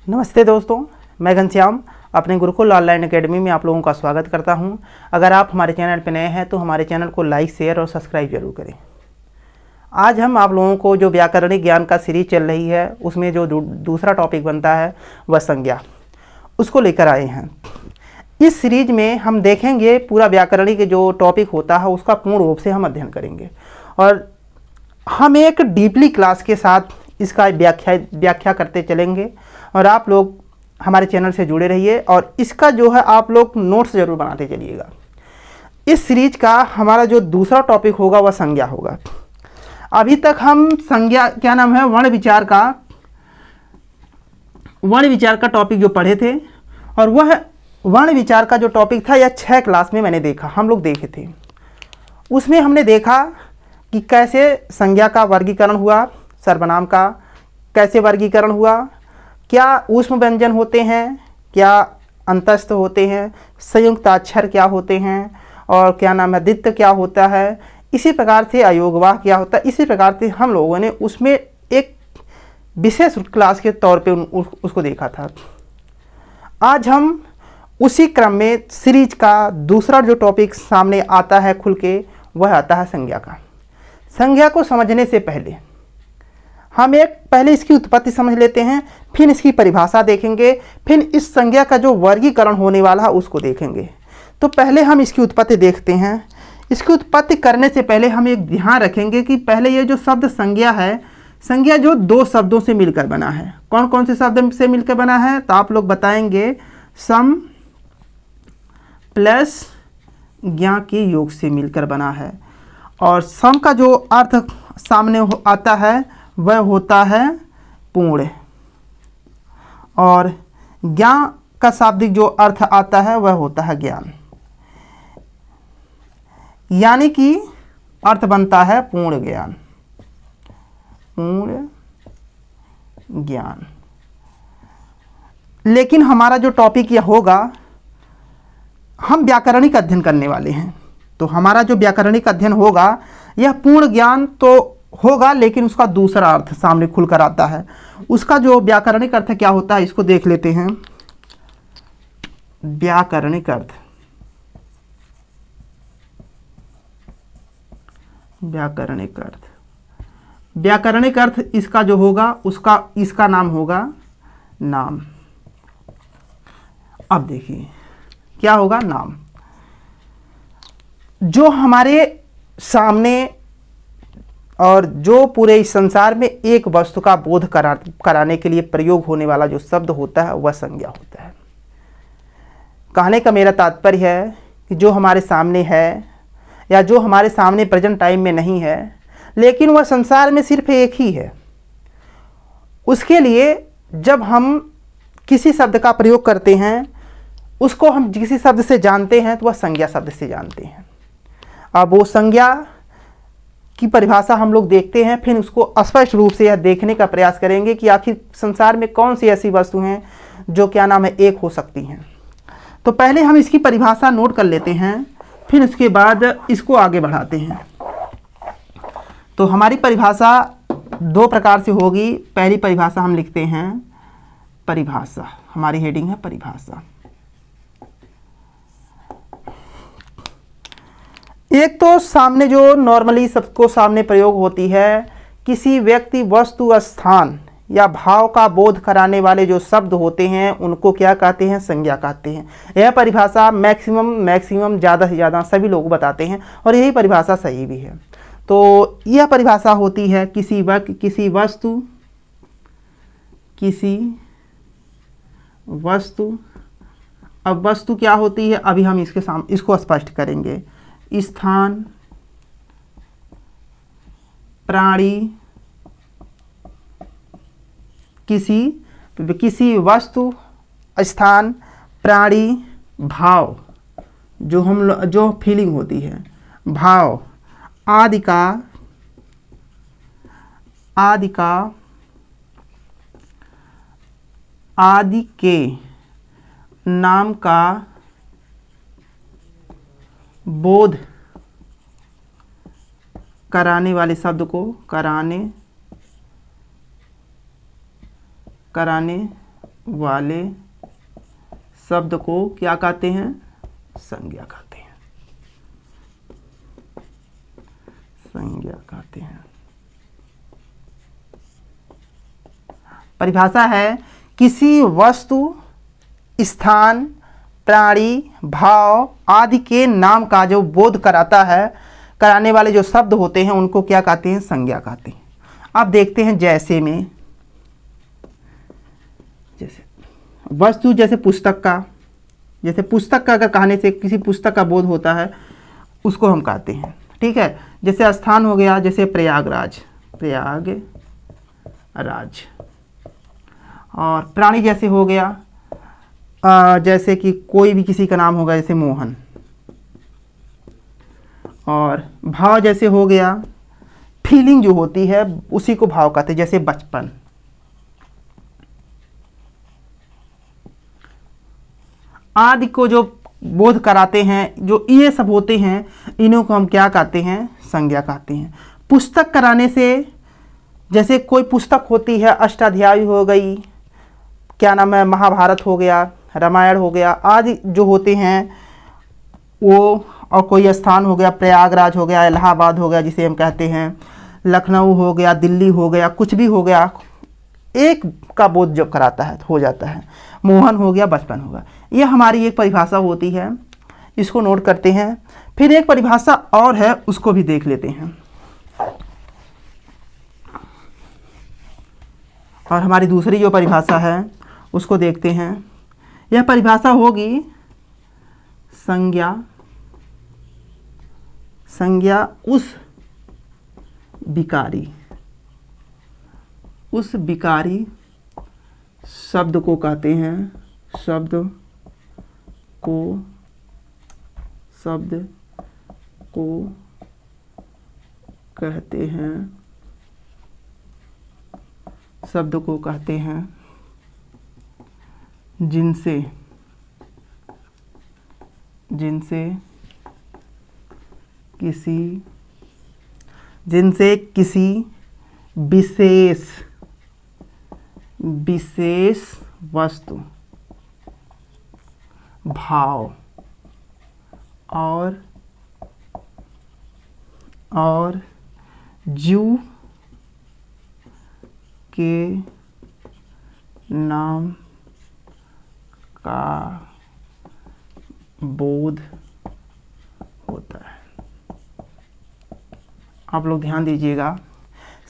नमस्ते दोस्तों, मैं घनश्याम अपने गुरुकुल ऑनलाइन एकेडमी में आप लोगों का स्वागत करता हूं। अगर आप हमारे चैनल पर नए हैं तो हमारे चैनल को लाइक, शेयर और सब्सक्राइब जरूर करें। आज हम आप लोगों को जो व्याकरणिक ज्ञान का सीरीज चल रही है उसमें जो दूसरा टॉपिक बनता है वह संज्ञा, उसको लेकर आए हैं। इस सीरीज में हम देखेंगे पूरा व्याकरणिक जो टॉपिक होता है उसका पूर्ण रूप से हम अध्ययन करेंगे और हम एक डीपली क्लास के साथ इसका व्याख्या करते चलेंगे और आप लोग हमारे चैनल से जुड़े रहिए और इसका जो है आप लोग नोट्स ज़रूर बनाते चलिएगा। इस सीरीज का हमारा जो दूसरा टॉपिक होगा वह संज्ञा होगा। अभी तक हम संज्ञा क्या नाम है वर्ण विचार का टॉपिक जो पढ़े थे और वह वर्ण विचार का जो टॉपिक था यह 6 क्लास में मैंने देखा, हम लोग देखे थे। उसमें हमने देखा कि कैसे संज्ञा का वर्गीकरण हुआ, सर्वनाम का कैसे वर्गीकरण हुआ, क्या ऊष्म व्यंजन होते हैं, क्या अंतस्थ होते हैं, संयुक्ताक्षर क्या होते हैं और क्या नाम है द्वित्व क्या होता है, इसी प्रकार से अयोगवाह क्या होता है। इसी प्रकार से हम लोगों ने उसमें एक विशेष क्लास के तौर पे उसको देखा था। आज हम उसी क्रम में सीरीज का दूसरा जो टॉपिक सामने आता है खुल के, वह आता है संज्ञा का। संज्ञा को समझने से पहले हम पहले इसकी उत्पत्ति समझ लेते हैं, फिर इसकी परिभाषा देखेंगे, फिर इस संज्ञा का जो वर्गीकरण होने वाला है उसको देखेंगे। तो पहले हम इसकी उत्पत्ति देखते हैं। इसकी उत्पत्ति करने से पहले हम एक ध्यान रखेंगे कि पहले ये जो शब्द संज्ञा है, संज्ञा जो 2 शब्दों से मिलकर बना है। कौन कौन से शब्द से मिलकर बना है तो आप लोग बताएंगे, सम प्लस ज्ञा के योग से मिलकर बना है। और सम का जो अर्थ सामने आता है वह होता है पूर्ण और ज्ञान का शाब्दिक जो अर्थ आता है वह होता है ज्ञान, यानी कि अर्थ बनता है पूर्ण ज्ञान, पूर्ण ज्ञान। लेकिन हमारा जो टॉपिक यह होगा, हम व्याकरणिक अध्ययन करने वाले हैं, तो हमारा जो व्याकरणिक अध्ययन होगा यह पूर्ण ज्ञान तो होगा, लेकिन उसका दूसरा अर्थ सामने खुलकर आता है। उसका जो व्याकरणिक अर्थ क्या होता है इसको देख लेते हैं। व्याकरणिक अर्थ, व्याकरणिक अर्थ, व्याकरणिक अर्थ इसका जो होगा इसका नाम होगा नाम। अब देखिए क्या होगा, नाम। जो हमारे सामने और जो पूरे इस संसार में एक वस्तु का बोध कराने के लिए प्रयोग होने वाला जो शब्द होता है वह संज्ञा होता है। कहने का मेरा तात्पर्य है कि जो हमारे सामने है या जो हमारे सामने प्रेजेंट टाइम में नहीं है लेकिन वह संसार में सिर्फ एक ही है, उसके लिए जब हम किसी शब्द का प्रयोग करते हैं उसको हम किसी शब्द से जानते हैं तो वह संज्ञा शब्द से जानते हैं। अब वो संज्ञा की परिभाषा हम लोग देखते हैं, फिर उसको स्पष्ट रूप से यह देखने का प्रयास करेंगे कि आखिर संसार में कौन सी ऐसी वस्तु हैं जो क्या नाम है एक हो सकती हैं। तो पहले हम इसकी परिभाषा नोट कर लेते हैं, फिर उसके बाद इसको आगे बढ़ाते हैं। तो हमारी परिभाषा 2 प्रकार से होगी। पहली परिभाषा हम लिखते हैं परिभाषा, हमारी हेडिंग है परिभाषा। एक तो सामने जो नॉर्मली सबको सामने प्रयोग होती है, किसी व्यक्ति, वस्तु, स्थान या भाव का बोध कराने वाले जो शब्द होते हैं उनको क्या कहते हैं, संज्ञा कहते हैं। यह परिभाषा मैक्सिमम ज़्यादा से ज़्यादा सभी लोग बताते हैं और यही परिभाषा सही भी है। तो यह परिभाषा होती है किसी वस्तु। अब वस्तु क्या होती है अभी हम इसको स्पष्ट करेंगे। स्थान, प्राणी, किसी वस्तु, स्थान, प्राणी, भाव, जो फीलिंग होती है, भाव आदि के नाम का बोध कराने वाले शब्द को कराने वाले शब्द को क्या कहते हैं? संज्ञा कहते हैं। संज्ञा कहते हैं। परिभाषा है किसी वस्तु, स्थान, प्राणी, भाव आदि के नाम का जो बोध कराता है, कराने वाले जो शब्द होते हैं उनको क्या कहते हैं? संज्ञा कहते हैं। अब देखते हैं जैसे में, जैसे वस्तु, जैसे पुस्तक का, जैसे पुस्तक का अगर कहने से किसी पुस्तक का बोध होता है उसको हम कहते हैं। ठीक है। जैसे स्थान हो गया, जैसे प्रयागराज, प्रयागराज। और प्राणी जैसे हो गया, जैसे कि कोई भी किसी का नाम होगा, जैसे मोहन। और भाव जैसे हो गया, फीलिंग जो होती है उसी को भाव कहते हैं, जैसे बचपन। आदि को जो बोध कराते हैं, जो ये सब होते हैं, इन्हों को हम क्या कहते हैं? संज्ञा कहते हैं। पुस्तक कराने से, जैसे कोई पुस्तक होती है, अष्टाध्यायी हो गई, क्या नाम है, महाभारत हो गया, रामायण हो गया, आदि जो होते हैं वो, और कोई स्थान हो गया, प्रयागराज हो गया, इलाहाबाद हो गया जिसे हम कहते हैं, लखनऊ हो गया, दिल्ली हो गया, कुछ भी हो गया, एक का बोध जब कराता है हो जाता है। मोहन हो गया, बचपन होगा। यह हमारी एक परिभाषा होती है, इसको नोट करते हैं। फिर एक परिभाषा और है, उसको भी देख लेते हैं। और हमारी दूसरी जो परिभाषा है उसको देखते हैं। यह परिभाषा होगी संज्ञा। संज्ञा उस विकारी शब्द को कहते हैं, शब्द को कहते हैं, शब्द को कहते हैं जिनसे किसी विशेष वस्तु, भाव और जीव के नाम का बोध होता है। आप लोग ध्यान दीजिएगा,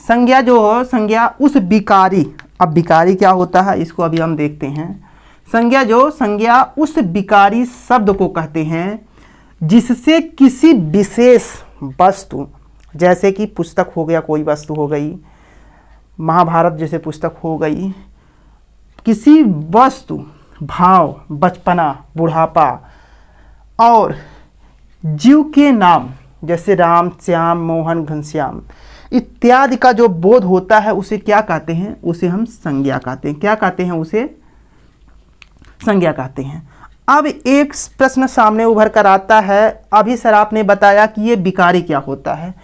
संज्ञा जो हो, संज्ञा उस विकारी, अब विकारी क्या होता है इसको अभी हम देखते हैं। संज्ञा उस विकारी शब्द को कहते हैं जिससे किसी विशेष वस्तु, जैसे कि पुस्तक हो गया, कोई वस्तु हो गई, महाभारत जैसे पुस्तक हो गई, किसी वस्तु, भाव, बचपना, बुढ़ापा और जीव के नाम, जैसे राम, श्याम, मोहन, घनश्याम इत्यादि का जो बोध होता है उसे क्या कहते हैं? उसे हम संज्ञा कहते हैं। क्या कहते हैं? उसे संज्ञा कहते हैं। अब एक प्रश्न सामने उभर कर आता है, अभी सर आपने बताया कि ये विकारी क्या होता है।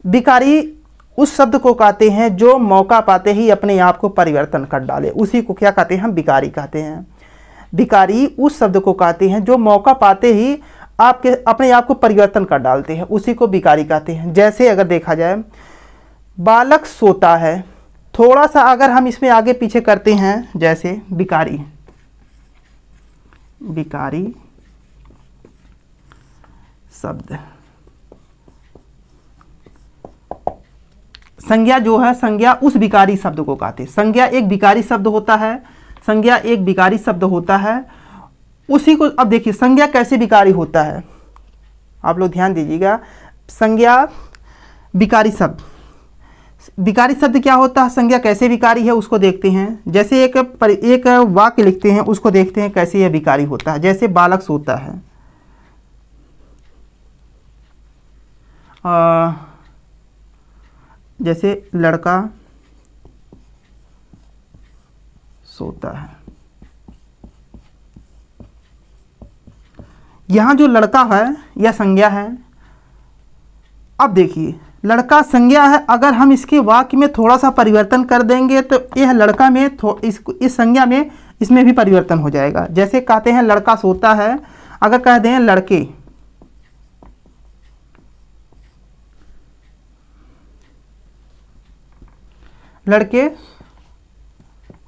विकारी उस शब्द को कहते हैं जो मौका पाते ही अपने आप को परिवर्तन कर डाले, उसी को क्या कहते हैं? हम विकारी कहते हैं। विकारी उस शब्द को कहते हैं जो मौका पाते ही आपके अपने आप को परिवर्तन कर डालते हैं, उसी को विकारी कहते हैं। जैसे अगर देखा जाए, बालक सोता है, थोड़ा सा अगर हम इसमें आगे पीछे करते हैं, जैसे विकारी शब्द, संज्ञा जो है, संज्ञा उस विकारी शब्द को कहते हैं। संज्ञा एक विकारी शब्द होता है, संज्ञा एक विकारी शब्द होता है, उसी को अब देखिए संज्ञा कैसे विकारी होता है, आप लोग ध्यान दीजिएगा। संज्ञा विकारी शब्द, विकारी शब्द क्या होता है, संज्ञा कैसे विकारी है उसको देखते हैं। जैसे एक वाक्य लिखते हैं, उसको देखते हैं कैसे यह विकारी होता है। जैसे बालक सोता है, जैसे लड़का सोता है। यहाँ जो लड़का है यह संज्ञा है। अब देखिए लड़का संज्ञा है। अगर हम इसके वाक्य में थोड़ा सा परिवर्तन कर देंगे तो यह लड़का में इस संज्ञा में इसमें भी परिवर्तन हो जाएगा। जैसे कहते हैं लड़का सोता है, अगर कह दें लड़के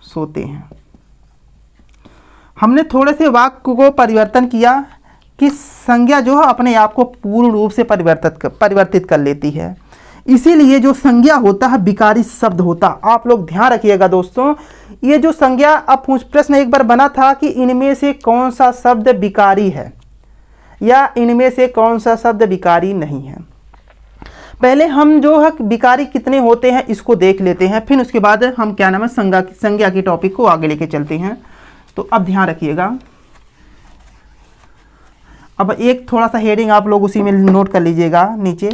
सोते हैं। हमने थोड़े से वाक्य को परिवर्तन किया कि संज्ञा जो है अपने आप को पूर्ण रूप से परिवर्तित कर लेती है। इसीलिए जो संज्ञा होता है विकारी शब्द होता। आप लोग ध्यान रखिएगा दोस्तों, ये जो संज्ञा, अब प्रश्न एक बार बना था कि इनमें से कौन सा शब्द विकारी है या इनमें से कौन सा शब्द विकारी नहीं है। पहले हम जो है विकारी कितने होते हैं इसको देख लेते हैं, फिर उसके बाद हम क्या नाम है संज्ञा की टॉपिक को आगे लेके चलते हैं। तो अब ध्यान रखिएगा, अब एक थोड़ा सा हेडिंग आप लोग उसी में नोट कर लीजिएगा नीचे,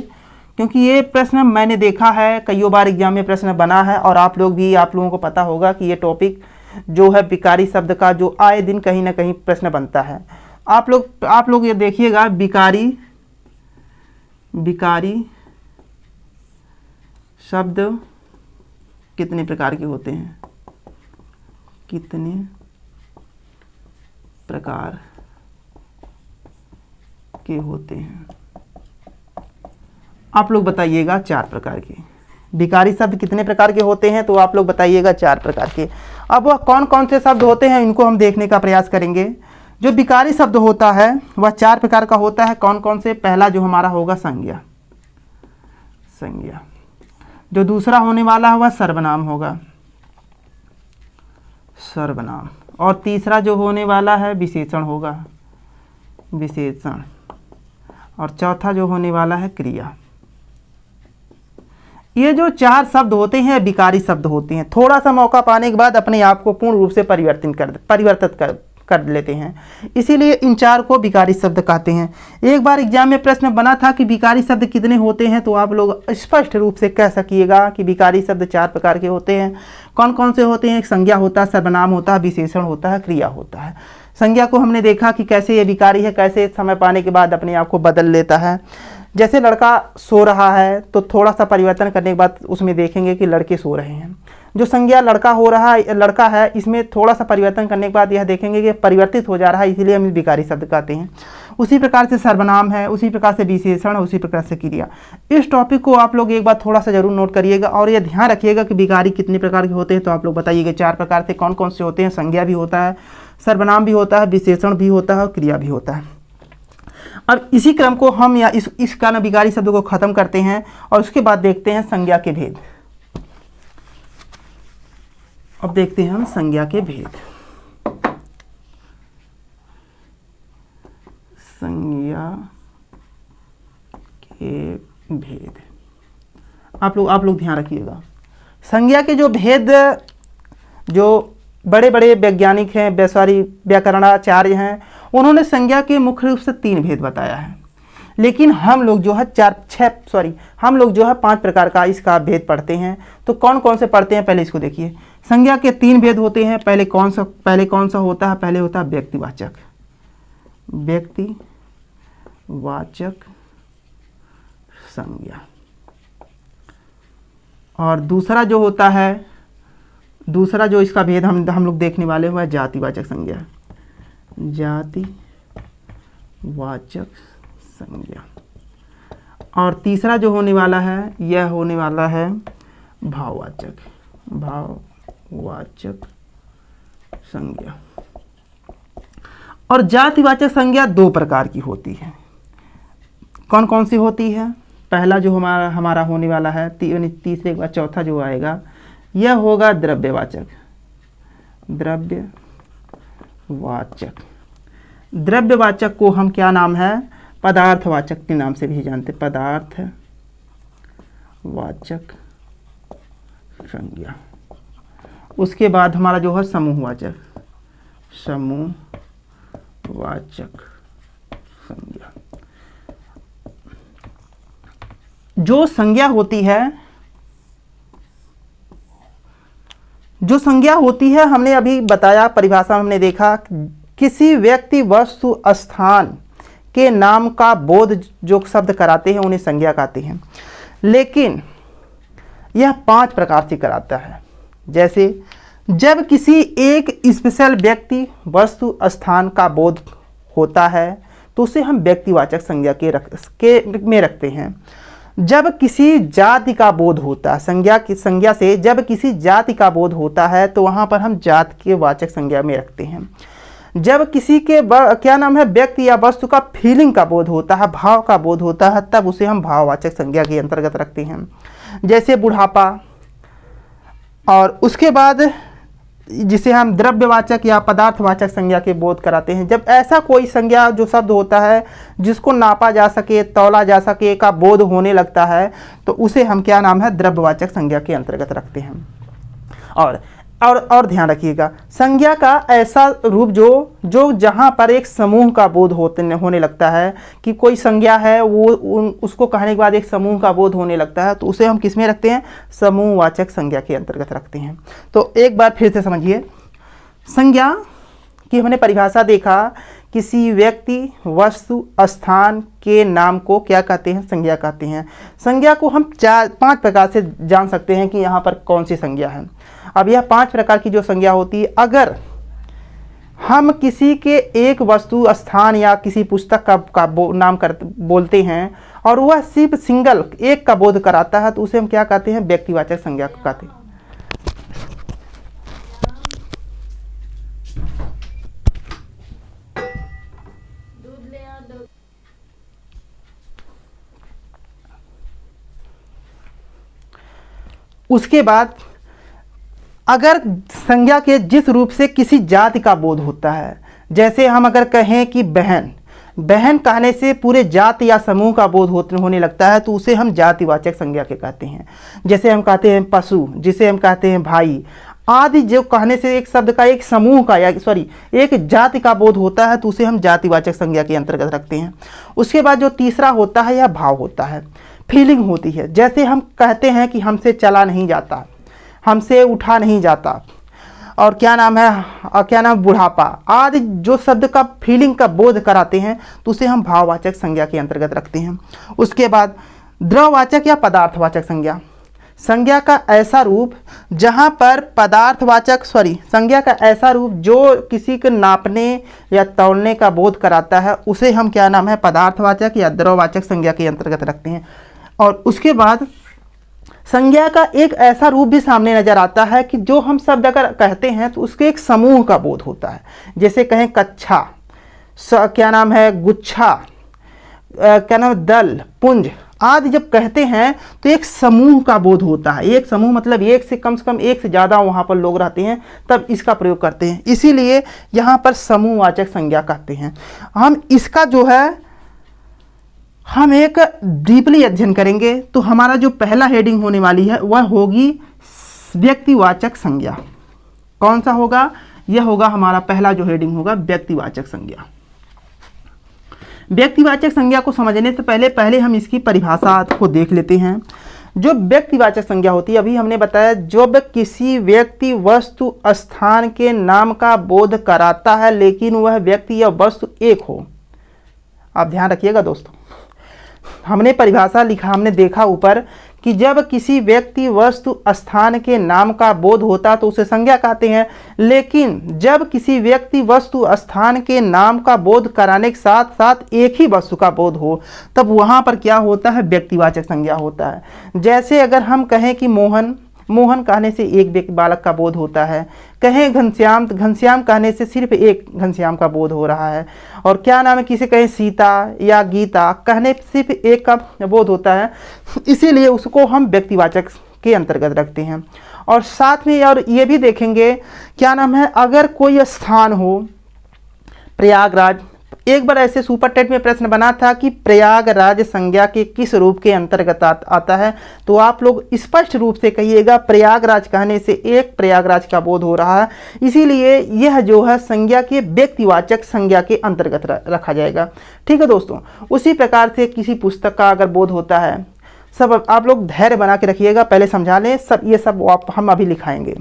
क्योंकि ये प्रश्न मैंने देखा है कई बार एग्जाम में प्रश्न बना है और आप लोगों को पता होगा कि ये टॉपिक जो है विकारी शब्द का जो आए दिन कहीं ना कहीं प्रश्न बनता है। आप लोग ये देखिएगा, विकारी शब्द कितने प्रकार के होते हैं, कितने प्रकार के होते हैं। आप लोग बताइएगा 4 प्रकार के। विकारी शब्द कितने प्रकार के होते हैं तो आप लोग बताइएगा 4 प्रकार के। अब वह कौन कौन से शब्द होते हैं इनको हम देखने का प्रयास करेंगे। जो विकारी शब्द होता है वह 4 प्रकार का होता है। कौन कौन से? पहला जो हमारा होगा संज्ञा, जो दूसरा होने वाला है वह सर्वनाम होगा, सर्वनाम, और तीसरा जो होने वाला है विशेषण होगा, विशेषण, और चौथा जो होने वाला है क्रिया। ये जो 4 शब्द होते हैं विकारी शब्द होते हैं। थोड़ा सा मौका पाने के बाद अपने आप को पूर्ण रूप से परिवर्तित कर लेते हैं, इसीलिए इन 4 को विकारी शब्द कहते हैं। एक बार एग्जाम में प्रश्न बना था कि विकारी शब्द कितने होते हैं, तो आप लोग स्पष्ट रूप से कह सकिएगा कि विकारी शब्द 4 प्रकार के होते हैं। कौन कौन से होते हैं? संज्ञा होता है, सर्वनाम होता है, विशेषण होता है, क्रिया होता है। संज्ञा को हमने देखा कि कैसे ये विकारी है, कैसे समय पाने के बाद अपने आप को बदल लेता है। जैसे लड़का सो रहा है तो थोड़ा सा परिवर्तन करने के बाद उसमें देखेंगे कि लड़के सो रहे हैं। जो संज्ञा लड़का है इसमें थोड़ा सा परिवर्तन करने के बाद यह देखेंगे कि परिवर्तित हो जा रहा है, इसीलिए हम विकारी शब्द कहते हैं। उसी प्रकार से सर्वनाम है, उसी प्रकार से विशेषण, उसी प्रकार से क्रिया। इस टॉपिक को आप लोग एक बार थोड़ा सा जरूर नोट करिएगा और यह ध्यान रखिएगा कि विकारी कितने प्रकार के होते हैं। तो आप लोग बताइएगा 4 प्रकार से कौन कौन से होते हैं। संज्ञा भी होता है, सर्वनाम भी होता है, विशेषण भी होता है और क्रिया भी होता है। अब इसी क्रम को हम या इस कारण विकारी शब्द को खत्म करते हैं और उसके बाद देखते हैं संज्ञा के भेद। अब देखते हैं हम संज्ञा के भेद। संज्ञा के भेद आप लोग ध्यान रखिएगा। संज्ञा के जो भेद, जो बड़े बड़े वैज्ञानिक हैं, व्याकरणाचार्य हैं, उन्होंने संज्ञा के मुख्य रूप से 3 भेद बताया है। लेकिन हम लोग जो है 5 प्रकार का इसका भेद पढ़ते हैं। तो कौन कौन से पढ़ते हैं पहले इसको देखिए। संज्ञा के 3 भेद होते हैं। पहले कौन सा होता है? पहले होता है व्यक्तिवाचक संज्ञा, और दूसरा जो इसका भेद हम लोग देखने वाले हुआ जातिवाचक संज्ञा, जातिवाचक संज्ञा, और तीसरा जो होने वाला है यह होने वाला है भाववाचक संज्ञा। और जातिवाचक संज्ञा 2 प्रकार की होती है। कौन कौन सी होती है? पहला जो हमारा होने वाला है, तीसरे के बाद चौथा जो आएगा यह होगा द्रव्यवाचक। द्रव्यवाचक को हम क्या नाम है? पदार्थवाचक के नाम से भी जानते, पदार्थवाचक संज्ञा। उसके बाद हमारा जो है समूहवाचक संज्ञा। जो संज्ञा होती है हमने अभी बताया, परिभाषा हमने देखा, किसी व्यक्ति, वस्तु, स्थान के नाम का बोध जो शब्द कराते हैं उन्हें संज्ञा कहते हैं। लेकिन यह 5 प्रकार से कराता है। जैसे जब किसी एक स्पेशल व्यक्ति, वस्तु, स्थान का बोध होता है तो उसे हम व्यक्तिवाचक संज्ञा में रखते हैं। जब किसी जाति का बोध होता है, संज्ञा से जब किसी जाति का बोध होता है तो वहाँ पर हम जात के वाचक संज्ञा में रखते हैं। जब किसी के व्यक्ति या वस्तु का फीलिंग का बोध होता है, भाव का बोध होता है, तब उसे हम भाववाचक संज्ञा के अंतर्गत रखते हैं। जैसे बुढ़ापा, और उसके बाद जिसे हम द्रव्यवाचक या पदार्थवाचक संज्ञा के बोध कराते हैं। जब ऐसा कोई संज्ञा जो शब्द होता है जिसको नापा जा सके, तौला जा सके का बोध होने लगता है तो उसे हम द्रव्यवाचक संज्ञा के अंतर्गत रखते हैं। और ध्यान रखिएगा, संज्ञा का ऐसा रूप जो जहाँ पर एक समूह का बोध होने लगता है, कि कोई संज्ञा है वो उसको कहने के बाद एक समूह का बोध होने लगता है, तो उसे हम किस में रखते हैं? समूहवाचक संज्ञा के अंतर्गत रखते हैं। तो एक बार फिर से समझिए, संज्ञा की हमने परिभाषा देखा, किसी व्यक्ति, वस्तु, स्थान के नाम को क्या कहते हैं? संज्ञा कहते हैं। संज्ञा को हम 5 प्रकार से जान सकते हैं कि यहाँ पर कौन सी संज्ञा है। अब यह 5 प्रकार की जो संज्ञा होती है, अगर हम किसी के एक वस्तु, स्थान या किसी पुस्तक का नाम बोलते हैं और वह सिर्फ सिंगल एक का बोध कराता है तो उसे हम क्या कहते हैं? व्यक्तिवाचक संज्ञा को कहते हैं। उसके बाद अगर संज्ञा के जिस रूप से किसी जाति का बोध होता है, जैसे हम अगर कहें कि बहन कहने से पूरे जाति या समूह का बोध होने लगता है तो उसे हम जातिवाचक संज्ञा के कहते हैं। जैसे हम कहते हैं पशु, जिसे हम कहते हैं भाई आदि, जो कहने से एक शब्द का एक समूह का एक जाति का बोध होता है तो उसे हम जातिवाचक संज्ञा के अंतर्गत रखते हैं। उसके बाद जो तीसरा होता है यह भाव होता है, फीलिंग होती है। जैसे हम कहते हैं कि हमसे चला नहीं जाता, हमसे उठा नहीं जाता, और बुढ़ापा आदि जो शब्द का फीलिंग का बोध कराते हैं तो उसे हम भाववाचक संज्ञा के अंतर्गत रखते हैं। उसके बाद द्रववाचक या पदार्थवाचक संज्ञा, संज्ञा का ऐसा रूप जहाँ पर संज्ञा का ऐसा रूप जो किसी को नापने या तौलने का बोध कराता है उसे हम पदार्थवाचक या द्रववाचक संज्ञा के अंतर्गत रखते हैं। और उसके बाद संज्ञा का एक ऐसा रूप भी सामने नजर आता है कि जो हम शब्द अगर कहते हैं तो उसके एक समूह का बोध होता है। जैसे कहें कच्छा, गुच्छा, दल, पुंज आदि जब कहते हैं तो एक समूह का बोध होता है। एक समूह मतलब एक से कम एक से ज़्यादा वहाँ पर लोग रहते हैं तब इसका प्रयोग करते हैं, इसीलिए यहाँ पर समूहवाचक संज्ञा कहते हैं। हम इसका हम एक डीपली अध्ययन करेंगे तो हमारा जो पहला हेडिंग होने वाली है वह होगी व्यक्तिवाचक संज्ञा। कौन सा होगा? यह होगा हमारा पहला जो हेडिंग होगा व्यक्तिवाचक संज्ञा। व्यक्तिवाचक संज्ञा को समझने से पहले हम इसकी परिभाषा को देख लेते हैं। जो व्यक्तिवाचक संज्ञा होती है, अभी हमने बताया, जब किसी व्यक्ति, वस्तु, स्थान के नाम का बोध कराता है लेकिन वह व्यक्ति या वस्तु एक हो। आप ध्यान रखिएगा दोस्तों, हमने परिभाषा लिखा, हमने देखा ऊपर कि जब किसी व्यक्ति, वस्तु, स्थान के नाम का बोध होता तो उसे संज्ञा कहते हैं, लेकिन जब किसी व्यक्ति, वस्तु, स्थान के नाम का बोध कराने के साथ साथ एक ही वस्तु का बोध हो तब वहाँ पर क्या होता है? व्यक्तिवाचक संज्ञा होता है। जैसे अगर हम कहें कि मोहन कहने से एक व्यक्ति, बालक का बोध होता है, कहें घनश्याम कहने से सिर्फ एक घनश्याम का बोध हो रहा है, और किसे कहें सीता या गीता कहने सिर्फ एक का बोध होता है, इसीलिए उसको हम व्यक्तिवाचक के अंतर्गत रखते हैं। और साथ में और ये भी देखेंगे अगर कोई स्थान हो, प्रयागराज, एक बार ऐसे सुपर टेट में प्रश्न बना था कि प्रयागराज संज्ञा के किस रूप के अंतर्गत आता है, तो आप लोग स्पष्ट रूप से कहिएगा प्रयागराज कहने से एक प्रयागराज का बोध हो रहा है, इसीलिए यह जो है संज्ञा के व्यक्तिवाचक संज्ञा के अंतर्गत रखा जाएगा। ठीक है दोस्तों, उसी प्रकार से किसी पुस्तक का अगर बोध होता है, सब आप लोग धैर्य बना के रखिएगा, पहले समझा लें, सब ये सब हम अभी लिखाएंगे।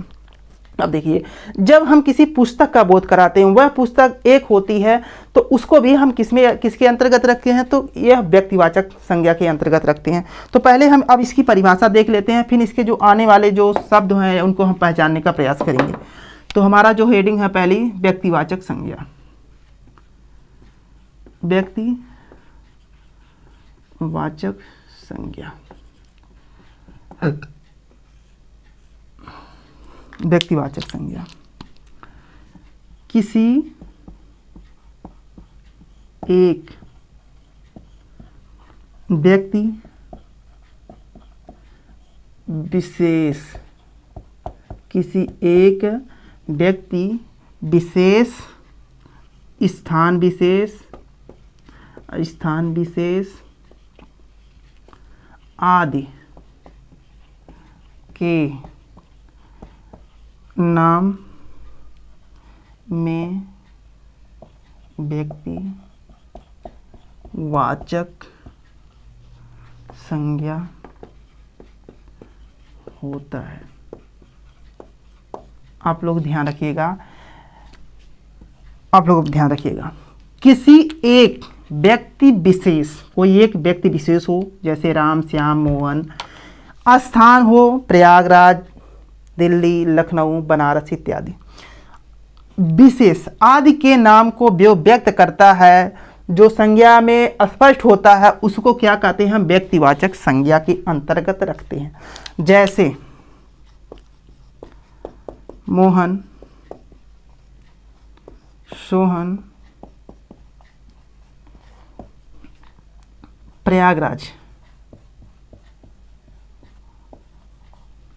अब देखिए, जब हम किसी पुस्तक का बोध कराते हैं, वह पुस्तक एक होती है, तो उसको भी हम किसके अंतर्गत रखते हैं, तो यह व्यक्तिवाचक संज्ञा के अंतर्गत रखते हैं। तो पहले हम अब इसकी परिभाषा देख लेते हैं, फिर इसके जो आने वाले जो शब्द हैं उनको हम पहचानने का प्रयास करेंगे। तो हमारा जो हेडिंग है पहली, व्यक्तिवाचक संज्ञा। व्यक्तिवाचक संज्ञा, व्यक्तिवाचक संज्ञा किसी एक व्यक्ति विशेष, किसी एक व्यक्ति विशेष, स्थान विशेष आदि के नाम में व्यक्तिवाचक संज्ञा होता है। आप लोग ध्यान रखिएगा, किसी एक व्यक्ति विशेष, कोई एक व्यक्ति विशेष हो, जैसे राम, श्याम, मोहन, स्थान हो प्रयागराज, दिल्ली, लखनऊ, बनारस इत्यादि, विशेष आदि के नाम को जो व्यक्त करता है, जो संज्ञा में स्पष्ट होता है, उसको क्या कहते हैं, हम व्यक्तिवाचक संज्ञा के अंतर्गत रखते हैं। जैसे मोहन, सोहन, प्रयागराज,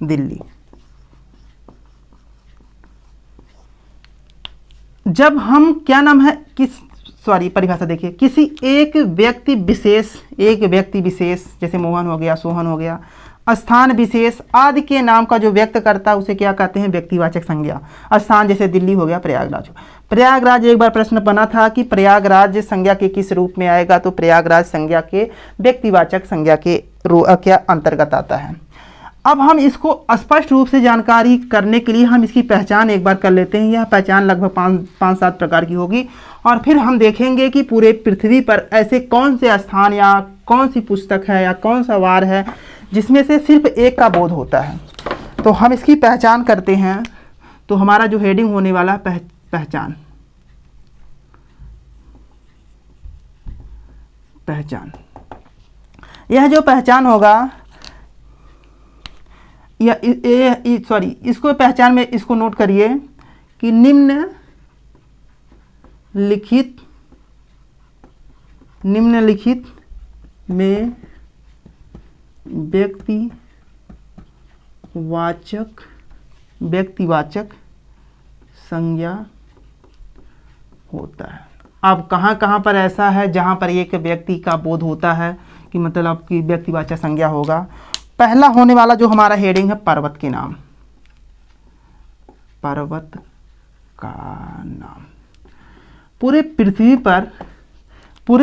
दिल्ली। जब हम क्या नाम है परिभाषा देखिए, किसी एक व्यक्ति विशेष, जैसे मोहन हो गया, सोहन हो गया, स्थान विशेष आदि के नाम का जो व्यक्त करता है उसे क्या कहते हैं, व्यक्तिवाचक संज्ञा। स्थान जैसे दिल्ली हो गया, प्रयागराज एक बार प्रश्न बना था कि प्रयागराज संज्ञा के किस रूप में आएगा, तो प्रयागराज संज्ञा के व्यक्तिवाचक संज्ञा के क्या अंतर्गत आता है। अब हम इसको स्पष्ट रूप से जानकारी करने के लिए हम इसकी पहचान एक बार कर लेते हैं। यह पहचान लगभग 5-7 प्रकार की होगी, और फिर हम देखेंगे कि पूरे पृथ्वी पर ऐसे कौन से स्थान या कौन सी पुस्तक है या कौन सा वार है जिसमें से सिर्फ एक का बोध होता है। तो हम इसकी पहचान करते हैं। तो हमारा जो हेडिंग होने वाला पहचान, यह जो पहचान होगा, इसको पहचान में इसको नोट करिए कि निम्नलिखित में व्यक्तिवाचक संज्ञा होता है। अब कहाँ पर ऐसा है जहाँ पर एक व्यक्ति का बोध होता है कि मतलब आपकी व्यक्तिवाचक संज्ञा होगा। पहला होने वाला जो हमारा हेडिंग है, पर्वत के नाम, पर्वत का नाम। पूरे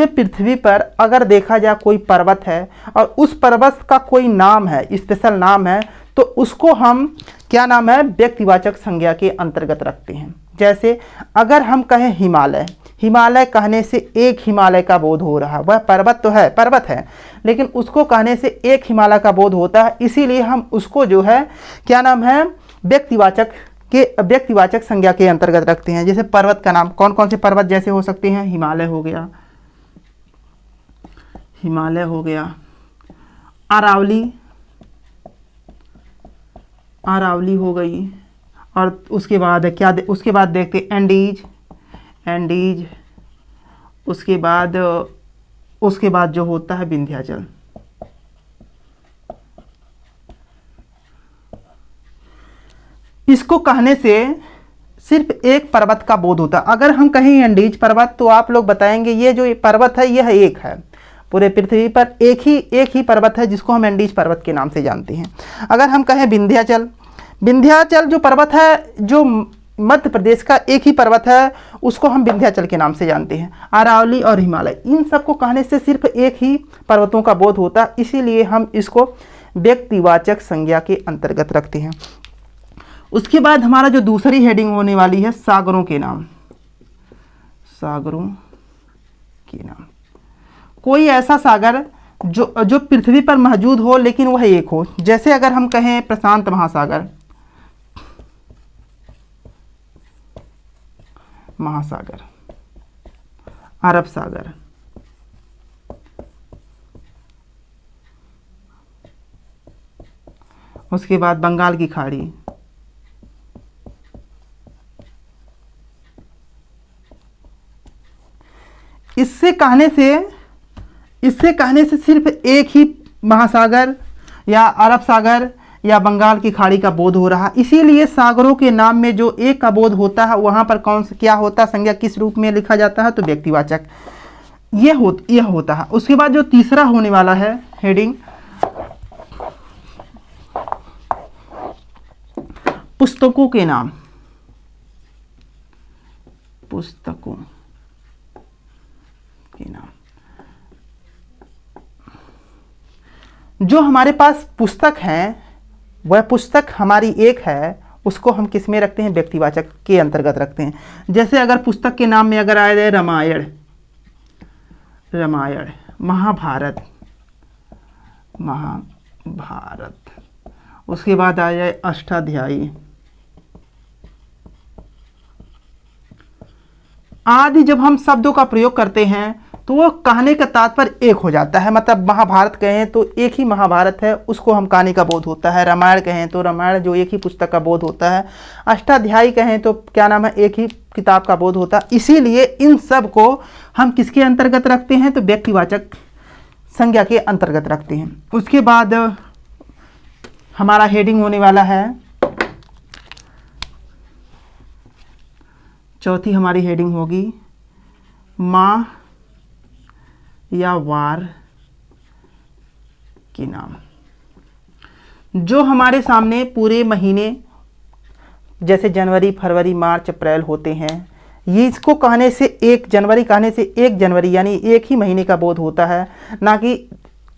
पृथ्वी पर अगर देखा जाए कोई पर्वत है और उस पर्वत का कोई नाम है, स्पेशल नाम है, तो उसको हम क्या नाम है, व्यक्तिवाचक संज्ञा के अंतर्गत रखते हैं। जैसे अगर हम कहें हिमालय कहने से एक हिमालय का बोध हो रहा है, वह पर्वत है, लेकिन उसको कहने से एक हिमालय का बोध होता है, इसीलिए हम उसको जो है क्या नाम है, व्यक्तिवाचक संज्ञा के अंतर्गत रखते हैं। जैसे पर्वत का नाम, कौन कौन से पर्वत जैसे हो सकते हैं, हिमालय हो गया, अरावली हो गई, और उसके बाद देखते एंडीज, उसके बाद जो होता है विंध्याचल। इसको कहने से सिर्फ एक पर्वत का बोध होता है। अगर हम कहें एंडीज पर्वत, तो आप लोग बताएंगे ये जो पर्वत है यह एक है, पूरे पृथ्वी पर एक ही पर्वत है जिसको हम एंडीज पर्वत के नाम से जानते हैं। अगर हम कहें विंध्याचल जो पर्वत है, जो मध्य प्रदेश का एक ही पर्वत है, उसको हम विंध्याचल के नाम से जानते हैं। अरावली और हिमालय, इन सबको कहने से सिर्फ एक ही पर्वतों का बोध होता है, इसीलिए हम इसको व्यक्तिवाचक संज्ञा के अंतर्गत रखते हैं। उसके बाद हमारा जो दूसरी हेडिंग होने वाली है सागरों के नाम। सागरों के नाम, कोई ऐसा सागर जो पृथ्वी पर मौजूद हो लेकिन वह एक हो। जैसे अगर हम कहें प्रशांत महासागर, महासागर, अरब सागर, उसके बाद बंगाल की खाड़ी, इससे कहने से सिर्फ एक ही महासागर या अरब सागर या बंगाल की खाड़ी का बोध हो रहा। इसीलिए सागरों के नाम में जो एक का बोध होता है वहाँ पर कौन सा क्या होता है, संज्ञा किस रूप में लिखा जाता है, तो व्यक्तिवाचक यह होता है। उसके बाद जो तीसरा होने वाला है हेडिंग, पुस्तकों के नाम। पुस्तकों के नाम, जो हमारे पास पुस्तक है वह पुस्तक हमारी एक है, उसको हम किस में रखते हैं, व्यक्तिवाचक के अंतर्गत रखते हैं। जैसे अगर पुस्तक के नाम में अगर आ जाए रामायण, रामायण, महाभारत, महाभारत, उसके बाद आ जाए अष्टाध्यायी आदि, जब हम शब्दों का प्रयोग करते हैं तो वो कहने का तात्पर्य एक हो जाता है। मतलब महाभारत कहें तो एक ही महाभारत है, उसको हम कहने का बोध होता है। रामायण कहें तो रामायण जो एक ही पुस्तक का बोध होता है। अष्टाध्यायी कहें तो क्या नाम है, एक ही किताब का बोध होता है। इसीलिए इन सब को हम किसके अंतर्गत रखते हैं, तो व्यक्तिवाचक संज्ञा के अंतर्गत रखते हैं। उसके बाद हमारा हेडिंग होने वाला है, चौथी हमारी हेडिंग होगी माह या वार के नाम। जो हमारे सामने पूरे महीने जैसे जनवरी, फरवरी, मार्च, अप्रैल होते हैं, ये इसको कहने से 1 जनवरी कहने से 1 जनवरी यानी एक ही महीने का बोध होता है, ना कि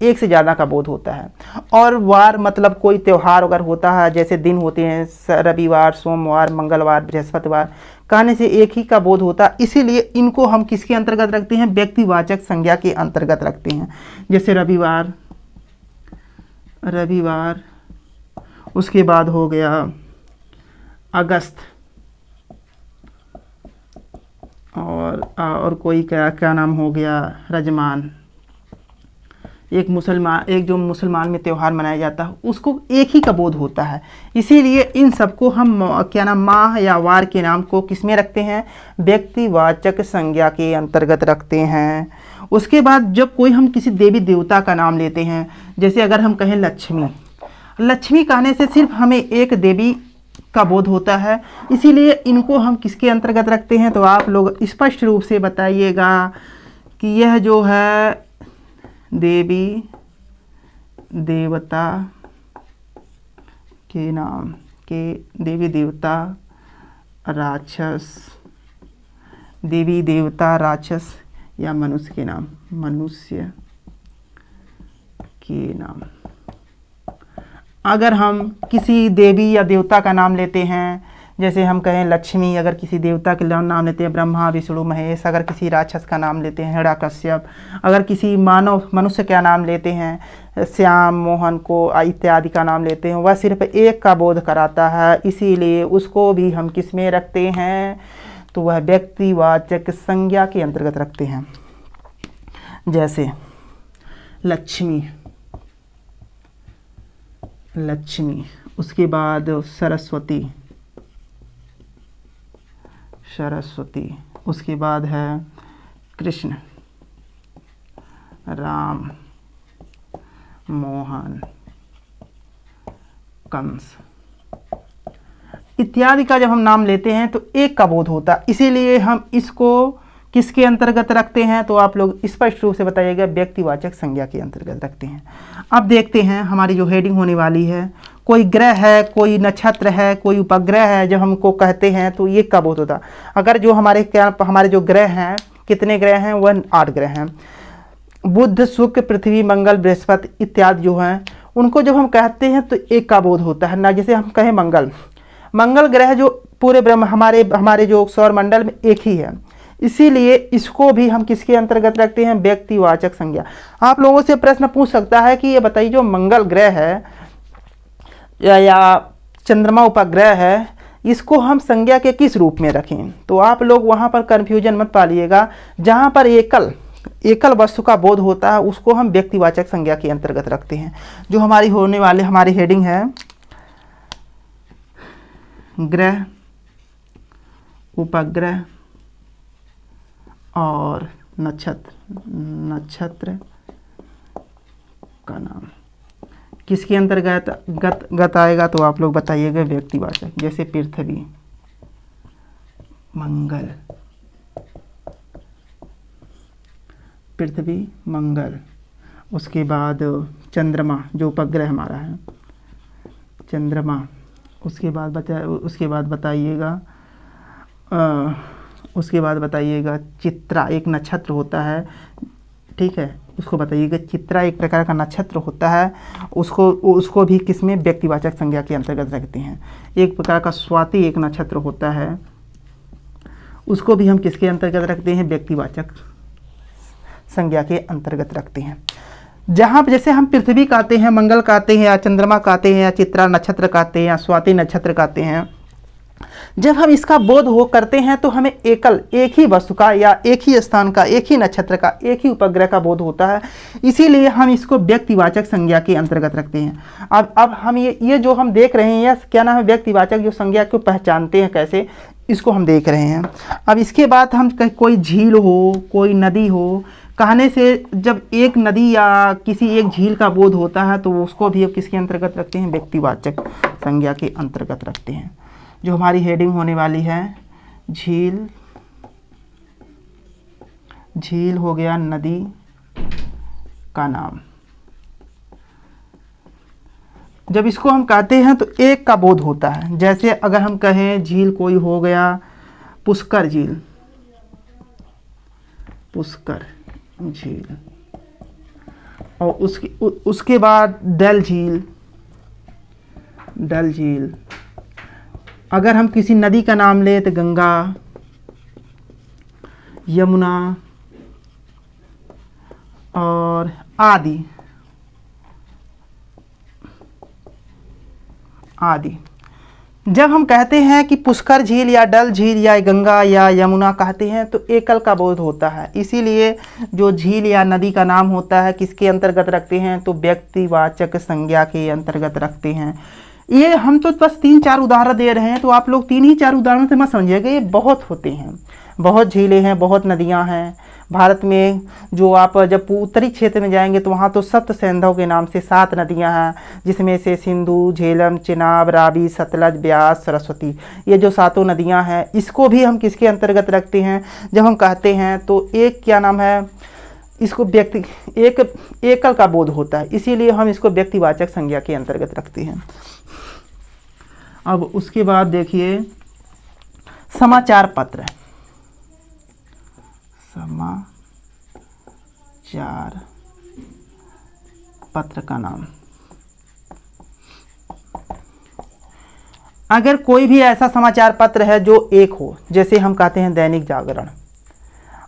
एक से ज़्यादा का बोध होता है। और वार मतलब कोई त्यौहार अगर होता है, जैसे दिन होते हैं रविवार, सोमवार, मंगलवार, बृहस्पतिवार, कहने से एक ही का बोध होता है। इसीलिए इनको हम किसके अंतर्गत रखते हैं, व्यक्तिवाचक संज्ञा के अंतर्गत रखते हैं। जैसे रविवार, रविवार, उसके बाद हो गया अगस्त, और कोई क्या नाम हो गया, रजमान। एक जो मुसलमान में त्यौहार मनाया जाता है उसको एक ही का बोध होता है। इसीलिए इन सबको हम क्या नाम, माह या वार के नाम को किस में रखते हैं, व्यक्तिवाचक संज्ञा के अंतर्गत रखते हैं। उसके बाद जब कोई हम किसी देवी देवता का नाम लेते हैं, जैसे अगर हम कहें लक्ष्मी, लक्ष्मी कहने से सिर्फ हमें एक देवी का बोध होता है। इसीलिए इनको हम किसके अंतर्गत रखते हैं, तो आप लोग स्पष्ट रूप से बताइएगा कि यह जो है देवी देवता के नाम के, देवी देवता राक्षस, देवी देवता राक्षस या मनुष्य के नाम, मनुष्य के नाम। अगर हम किसी देवी या देवता का नाम लेते हैं, जैसे हम कहें लक्ष्मी, अगर किसी देवता के नाम लेते हैं ब्रह्मा, विष्णु, महेश, अगर किसी राक्षस का नाम लेते हैं हिरण्यकश्यप, अगर किसी मनुष्य का नाम लेते हैं श्याम, मोहन को इत्यादि का नाम लेते हैं, वह सिर्फ एक का बोध कराता है। इसीलिए उसको भी हम किस में रखते हैं, तो वह व्यक्तिवाचक संज्ञा के अंतर्गत रखते हैं। जैसे लक्ष्मी, लक्ष्मी, उसके बाद सरस्वती, सरस्वती, उसके बाद है कृष्ण, राम, मोहन, कंस इत्यादि का जब हम नाम लेते हैं तो एक का बोध होता है। इसीलिए हम इसको किसके अंतर्गत रखते हैं, तो आप लोग स्पष्ट रूप से बताइएगा, व्यक्तिवाचक संज्ञा के अंतर्गत रखते हैं। अब देखते हैं हमारी जो हेडिंग होने वाली है, कोई ग्रह है, कोई नक्षत्र है, कोई उपग्रह है, जब हमको कहते हैं तो ये कब होता। अगर जो हमारे जो ग्रह हैं, कितने ग्रह हैं, वह 8 ग्रह हैं। बुध, शुक्र, पृथ्वी, मंगल, बृहस्पति इत्यादि जो हैं, उनको जब हम कहते हैं तो एक का बोध होता है ना। जैसे हम कहें मंगल, मंगल ग्रह जो पूरे ब्रह्म हमारे जो सौरमंडल में एक ही है, इसीलिए इसको भी हम किसके अंतर्गत रखते हैं, व्यक्तिवाचक संज्ञा। आप लोगों से प्रश्न पूछ सकता है कि ये बताइए जो मंगल ग्रह है या चंद्रमा उपग्रह है, इसको हम संज्ञा के किस रूप में रखें। तो आप लोग वहाँ पर कन्फ्यूजन मत पालिएगा। जहाँ पर एकल वस्तु का बोध होता है उसको हम व्यक्तिवाचक संज्ञा के अंतर्गत रखते हैं। जो हमारी होने वाले हमारी हेडिंग है ग्रह, उपग्रह और नक्षत्र का नाम किसके अंतर्गत आएगा, तो आप लोग बताइएगा व्यक्तिवाचक। जैसे पृथ्वी, मंगल, उसके बाद चंद्रमा जो उपग्रह हमारा है, चंद्रमा, उसके बाद बताइएगा चित्रा, एक नक्षत्र होता है, ठीक है, उसको बताइएगा। चित्रा एक प्रकार का नक्षत्र होता है, उसको भी किसमें, व्यक्तिवाचक संज्ञा के अंतर्गत रखते हैं। एक प्रकार का स्वाति एक नक्षत्र होता है, उसको भी हम किसके अंतर्गत रखते हैं, व्यक्तिवाचक संज्ञा के अंतर्गत रखते हैं। जहाँ जैसे हम पृथ्वी कहते हैं, मंगल कहते हैं, या चंद्रमा कहते हैं, या चित्रा नक्षत्र कहते हैं, या स्वाति नक्षत्र कहते हैं, जब हम इसका बोध हो करते हैं तो हमें एक ही वस्तु का या एक ही स्थान का, एक ही नक्षत्र का, एक ही उपग्रह का बोध होता है, इसीलिए हम इसको व्यक्तिवाचक संज्ञा के अंतर्गत रखते हैं। अब हम ये जो हम देख रहे हैं, क्या नाम है, व्यक्तिवाचक जो संज्ञा को पहचानते हैं कैसे, इसको हम देख रहे हैं। अब इसके बाद हम कोई झील हो, कोई नदी हो, कहने से जब एक नदी या किसी एक झील का बोध होता है तो उसको भी अब किसके अंतर्गत रखते हैं, व्यक्तिवाचक संज्ञा के अंतर्गत रखते हैं। जो हमारी हेडिंग होने वाली है झील हो गया नदी का नाम। जब इसको हम कहते हैं तो एक का बोध होता है। जैसे अगर हम कहें झील कोई हो गया पुष्कर झील, और उसके बाद डल झील। अगर हम किसी नदी का नाम ले तो गंगा, यमुना और आदि। जब हम कहते हैं कि पुष्कर झील या डल झील या गंगा या यमुना कहते हैं तो एकल का बोध होता है, इसीलिए जो झील या नदी का नाम होता है किसके अंतर्गत रखते हैं, तो व्यक्तिवाचक संज्ञा के अंतर्गत रखते हैं। ये हम तो बस 3-4 उदाहरण दे रहे हैं, तो आप लोग 3 ही 4 उदाहरण से मत समझिएगा, ये बहुत होते हैं, बहुत झीलें हैं, बहुत नदियां हैं भारत में। जो आप जब उत्तरी क्षेत्र में जाएंगे तो वहाँ तो सप्त सिंधु के नाम से 7 नदियां हैं, जिसमें से सिंधु, झेलम, चिनाब, रावी, सतलज, ब्यास, सरस्वती, ये जो 7 नदियां हैं, इसको भी हम किसके अंतर्गत रखते हैं। जब हम कहते हैं तो एक क्या नाम है, इसको एकल का बोध होता है, इसीलिए हम इसको व्यक्तिवाचक संज्ञा के अंतर्गत रखते हैं। अब उसके बाद देखिए समाचार पत्र का नाम। अगर कोई भी ऐसा समाचार पत्र है जो एक हो, जैसे हम कहते हैं दैनिक जागरण,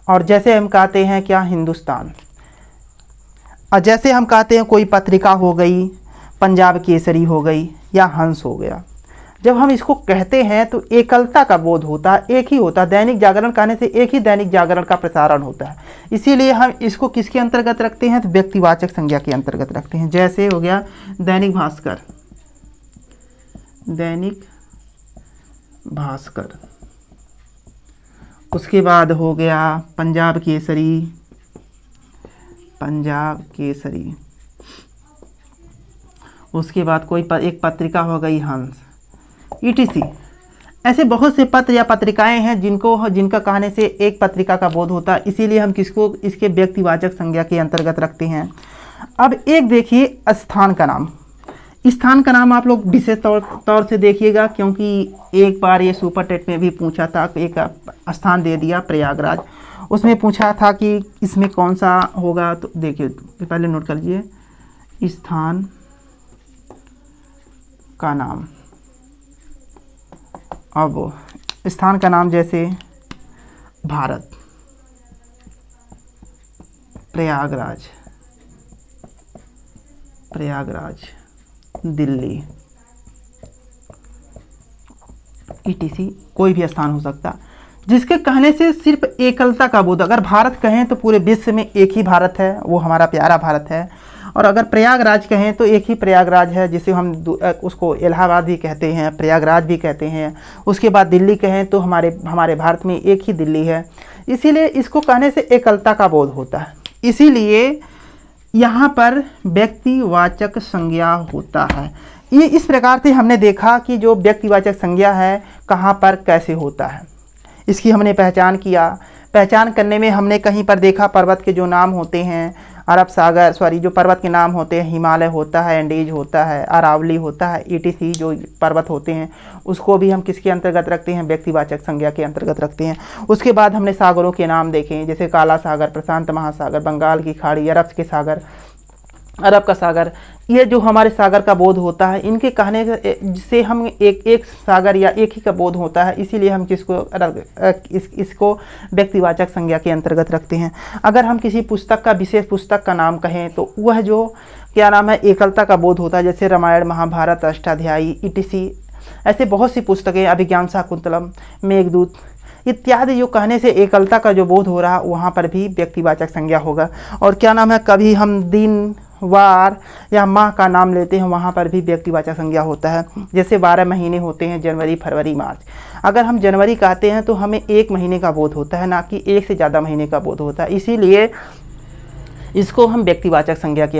और जैसे हम कहते हैं क्या हिंदुस्तान, और जैसे हम कहते हैं कोई पत्रिका हो गई, पंजाब केसरी हो गई या हंस हो गया, जब हम इसको कहते हैं तो एकलता का बोध होता है, एक ही होता है। दैनिक जागरण कहने से एक ही दैनिक जागरण का प्रसारण होता है, इसीलिए हम इसको किसके अंतर्गत रखते हैं, तो व्यक्तिवाचक संज्ञा के अंतर्गत रखते हैं। जैसे हो गया दैनिक भास्कर, उसके बाद हो गया पंजाब केसरी, उसके बाद कोई एक पत्रिका हो गई हंस, ETC। ऐसे बहुत से पत्र या पत्रिकाएं हैं जिनका कहने से एक पत्रिका का बोध होता है, इसीलिए हम किसको इसके व्यक्तिवाचक संज्ञा के अंतर्गत रखते हैं। अब एक देखिए स्थान का नाम। स्थान का नाम आप लोग विशेष तौर से देखिएगा, क्योंकि एक बार ये सुपर टेट में भी पूछा था, एक स्थान दे दिया प्रयागराज, उसमें पूछा था कि इसमें कौन सा होगा, तो देखिए पहले नोट कर लीजिए स्थान का नाम। अब स्थान का नाम जैसे भारत, प्रयागराज, दिल्ली, ETC कोई भी स्थान हो सकता, जिसके कहने से सिर्फ एकलता का बोध। अगर भारत कहें तो पूरे विश्व में एक ही भारत है, वो हमारा प्यारा भारत है। और अगर प्रयागराज कहें तो एक ही प्रयागराज है, जिसे हम उसको इलाहाबाद भी कहते हैं, प्रयागराज भी कहते हैं। उसके बाद दिल्ली कहें तो हमारे भारत में एक ही दिल्ली है। इसीलिए इसको कहने से एकलता का बोध होता है। इसीलिए यहाँ पर व्यक्तिवाचक संज्ञा होता है। ये इस प्रकार से हमने देखा कि जो व्यक्तिवाचक संज्ञा है कहाँ पर कैसे होता है, इसकी हमने पहचान किया। पहचान करने में हमने कहीं पर देखा पर्वत के जो नाम होते हैं, अरब सागर जो पर्वत के नाम होते हैं, हिमालय होता है, एंडीज होता है, अरावली होता है, ETC जो पर्वत होते हैं, उसको भी हम किसके अंतर्गत रखते हैं, व्यक्तिवाचक संज्ञा के अंतर्गत रखते हैं। उसके बाद हमने सागरों के नाम देखे, जैसे काला सागर, प्रशांत महासागर, बंगाल की खाड़ी, अरब का सागर। ये जो हमारे सागर का बोध होता है, इनके कहने से हम एक सागर या एक ही का बोध होता है। इसीलिए हम इसको व्यक्तिवाचक संज्ञा के अंतर्गत रखते हैं। अगर हम किसी पुस्तक का, विशेष पुस्तक का नाम कहें तो वह जो क्या नाम है, एकलता का बोध होता है। जैसे रामायण, महाभारत, अष्टाध्यायी, ETC, ऐसे बहुत सी पुस्तकें, अभिज्ञान शाकुंतलम, मेघदूत इत्यादि जो कहने से एकलता का जो बोध हो रहा, वहाँ पर भी व्यक्तिवाचक संज्ञा होगा। और क्या नाम है, कभी हम दिन, वार या माह का नाम लेते हैं, वहाँ पर भी व्यक्तिवाचक संज्ञा होता है। जैसे 12 महीने होते हैं, जनवरी, फरवरी, मार्च। अगर हम जनवरी कहते हैं तो हमें एक महीने का बोध होता है, ना कि एक से ज़्यादा महीने का बोध होता है। इसीलिए इसको हम व्यक्तिवाचक संज्ञा के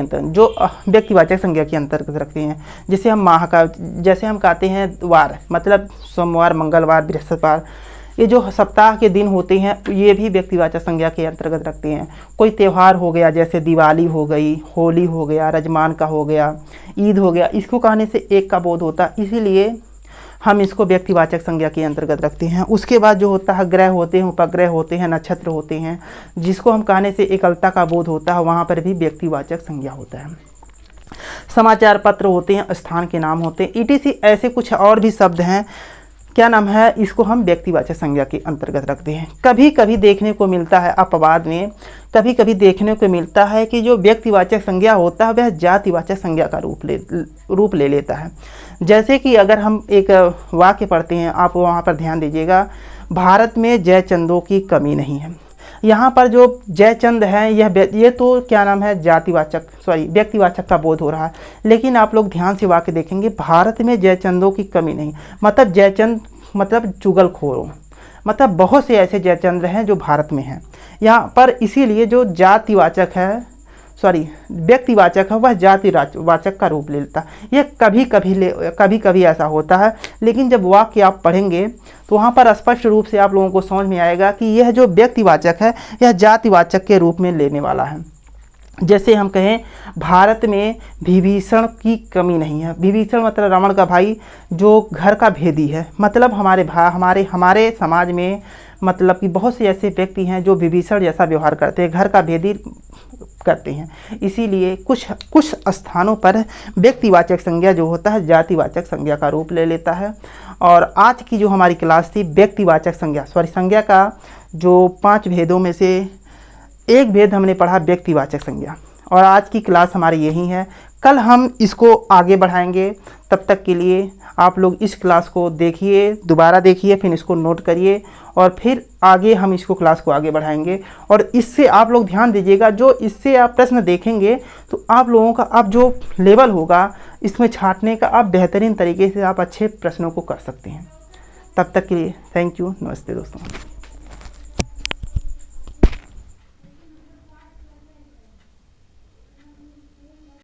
अंतर्गत रखते हैं। जैसे हम माह का, जैसे हम कहते हैं वार, मतलब सोमवार, मंगलवार, बृहस्पतिवार, ये जो सप्ताह के दिन होते हैं, ये भी व्यक्तिवाचक संज्ञा के अंतर्गत रखते हैं। कोई त्यौहार हो गया, जैसे दिवाली हो गई, होली हो गया, रजमान का हो गया, ईद हो गया, इसको कहने से एक का बोध होता है। इसीलिए हम इसको व्यक्तिवाचक संज्ञा के अंतर्गत रखते हैं। उसके बाद जो होता है, ग्रह होते हैं, उपग्रह होते हैं, नक्षत्र होते हैं, जिसको हम कहने से एकलता का बोध होता है, वहाँ पर भी व्यक्तिवाचक संज्ञा होता है। समाचार पत्र होते हैं, स्थान के नाम होते हैं, ETC, ऐसे कुछ और भी शब्द हैं, क्या नाम है, इसको हम व्यक्तिवाचक संज्ञा के अंतर्गत रखते हैं। कभी कभी देखने को मिलता है, अपवाद में कभी कभी देखने को मिलता है कि जो व्यक्तिवाचक संज्ञा होता है वह जातिवाचक संज्ञा का रूप ले लेता है। जैसे कि अगर हम एक वाक्य पढ़ते हैं, आप वहाँ पर ध्यान दीजिएगा, भारत में जयचंदों की कमी नहीं है। यहाँ पर जो जयचंद है, ये तो क्या नाम है, व्यक्तिवाचक का बोध हो रहा है। लेकिन आप लोग ध्यान से वाक्य देखेंगे, भारत में जयचंदों की कमी नहीं, मतलब जयचंद मतलब चुगलखोरों, मतलब बहुत से ऐसे जयचंद्र हैं जो भारत में हैं यहाँ पर। इसीलिए जो व्यक्तिवाचक है वह जातिवाचक का रूप ले लेता है। यह कभी कभी ऐसा होता है, लेकिन जब वाक्य आप पढ़ेंगे तो वहाँ पर स्पष्ट रूप से आप लोगों को समझ में आएगा कि यह जो व्यक्तिवाचक है यह जातिवाचक के रूप में लेने वाला है। जैसे हम कहें, भारत में विभीषण की कमी नहीं है। विभीषण मतलब रावण का भाई, जो घर का भेदी है। मतलब हमारे समाज में मतलब कि बहुत से ऐसे व्यक्ति हैं जो विभीषण जैसा व्यवहार करते हैं, घर का भेदी करते हैं। इसीलिए कुछ स्थानों पर व्यक्तिवाचक संज्ञा जो होता है जातिवाचक संज्ञा का रूप ले लेता है। और आज की जो हमारी क्लास थी व्यक्तिवाचक संज्ञा का जो 5 भेदों में से एक भेद हमने पढ़ा व्यक्तिवाचक संज्ञा, और आज की क्लास हमारी यही है। कल हम इसको आगे बढ़ाएंगे। तब तक के लिए आप लोग इस क्लास को देखिए, दोबारा देखिए, फिर इसको नोट करिए, और फिर आगे हम इसको क्लास को आगे बढ़ाएंगे। और इससे आप लोग ध्यान दीजिएगा, जो इससे आप प्रश्न देखेंगे तो आप लोगों का अब जो लेवल होगा इसमें छांटने का, आप बेहतरीन तरीके से आप अच्छे प्रश्नों को कर सकते हैं। तब तक के लिए थैंक यू, नमस्ते दोस्तों।